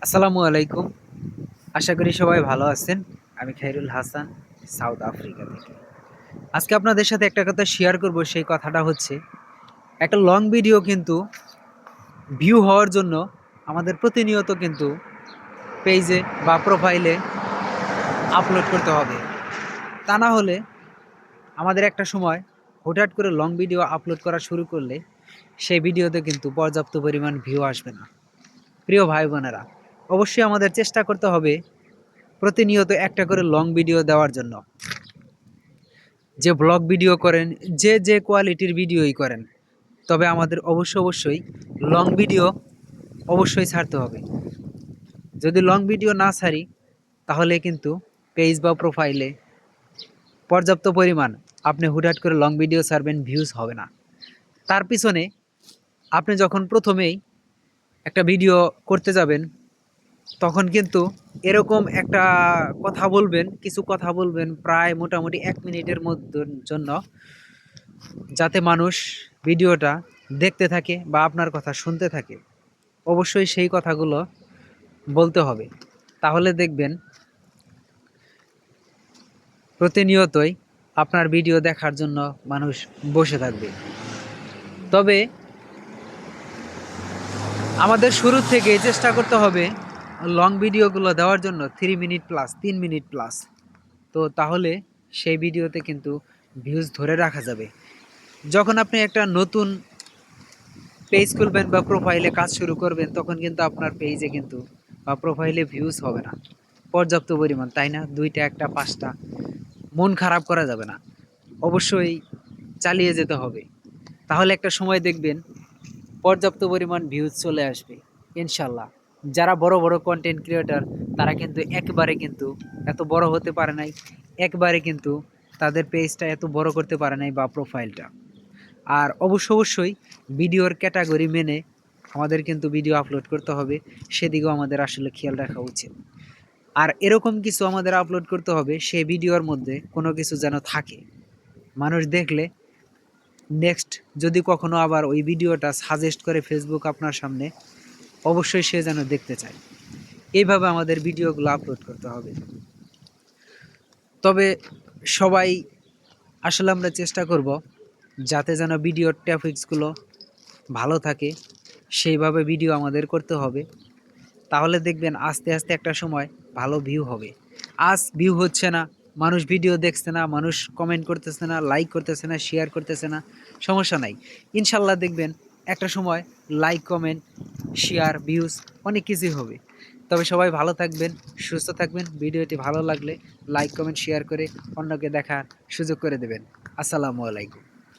আসসালামু আলাইকুম। আশা করি সবাই ভালো আছেন। আমি খাইরুল হাসান, সাউথ আফ্রিকা থেকে। আজকে আপনাদের সাথে একটা কথা শেয়ার করব, সেই কথাটা হচ্ছে একটা লং ভিডিও কিন্তু ভিউ হওয়ার জন্য আমাদের প্রতিনিয়ত কিন্তু পেজে বা প্রোফাইলে আপলোড করতে হবে। তা না হলে আমাদের একটা সময় হুটহাট করে লং ভিডিও আপলোড করা শুরু করলে সেই ভিডিওতে কিন্তু পর্যাপ্ত পরিমাণ ভিউ আসবে না। প্রিয় ভাই বোনেরা, অবশ্যই আমাদের চেষ্টা করতে হবে প্রতিনিয়ত একটা করে লং ভিডিও দেওয়ার জন্য। যে ব্লগ ভিডিও করেন, যে কোয়ালিটির ভিডিওই করেন, তবে আমাদের অবশ্যই লং ভিডিও অবশ্যই ছাড়তে হবে। যদি লং ভিডিও না ছাড়ি তাহলে কিন্তু পেজ বা প্রোফাইলে পর্যাপ্ত পরিমাণ আপনি হুটহাট করে লং ভিডিও ছাড়বেন, ভিউজ হবে না। তার পিছনে আপনি যখন প্রথমেই একটা ভিডিও করতে যাবেন তখন কিন্তু এরকম একটা কথা বলবেন, কিছু কথা বলবেন প্রায় মোটামুটি ১ মিনিটের জন্য, যাতে মানুষ ভিডিওটা দেখতে থাকে বা আপনার কথা শুনতে থাকে। অবশ্যই সেই কথাগুলো বলতে হবে। তাহলে দেখবেন প্রতিনিয়তই আপনার ভিডিও দেখার জন্য মানুষ বসে থাকবে। তবে আমাদের শুরু থেকেই চেষ্টা করতে হবে লং ভিডিওগুলো দেওয়ার জন্য 3 মিনিট প্লাস, 3 মিনিট প্লাস। তো তাহলে সেই ভিডিওতে কিন্তু ভিউজ ধরে রাখা যাবে। যখন আপনি একটা নতুন পেজ খুলবেন বা প্রোফাইলে কাজ শুরু করবেন তখন কিন্তু আপনার পেজে কিন্তু বা প্রোফাইলে ভিউজ হবে না পর্যাপ্ত পরিমাণ, তাই না? ২টা, ১টা, ৫টা, মন খারাপ করা যাবে না। অবশ্যই চালিয়ে যেতে হবে। তাহলে একটা সময় দেখবেন পর্যাপ্ত পরিমাণ ভিউজ চলে আসবে ইনশাল্লাহ। যারা বড় বড় কন্টেন্ট ক্রিয়েটর তারা কিন্তু একবারে কিন্তু এত বড় হতে পারে নাই, একবারে কিন্তু তাদের পেজটা এত বড় করতে পারে নাই বা প্রোফাইলটা। আর অবশ্যই ভিডিওর ক্যাটাগরি মেনে আমাদের কিন্তু ভিডিও আপলোড করতে হবে, সেদিকেও আমাদের আসলে খেয়াল রাখা উচিত। আর এরকম কিছু আমাদের আপলোড করতে হবে সেই ভিডিওর মধ্যে কোনো কিছু যেন থাকে, মানুষ দেখলে নেক্সট যদি কখনো আবার ওই ভিডিওটা সাজেস্ট করে ফেসবুক আপনার সামনে, অবশ্যই সে যেন দেখতে চায়। এইভাবে আমাদের ভিডিওগুলো আপলোড করতে হবে। তবে সবাই আসলে আমরা চেষ্টা করব যাতে যেন ভিডিওর টপিকসগুলো ভালো থাকে, সেইভাবে ভিডিও আমাদের করতে হবে। তাহলে দেখবেন আস্তে আস্তে একটা সময় ভালো ভিউ হবে। আজ ভিউ হচ্ছে না, মানুষ ভিডিও দেখছে না, মানুষ কমেন্ট করতেছে না, লাইক করতেছে না, শেয়ার করতেছে না, সমস্যা নাই। ইনশাল্লাহ দেখবেন একটা সময় লাইক, কমেন্ট, শেয়ার, ভিউজ অনেক কিছুই হবে। তবে সবাই ভালো থাকবেন, সুস্থ থাকবেন। ভিডিওটি ভালো লাগলে লাইক, কমেন্ট, শেয়ার করে অন্যকে দেখার সুযোগ করে দেবেন। আসসালামু আলাইকুম।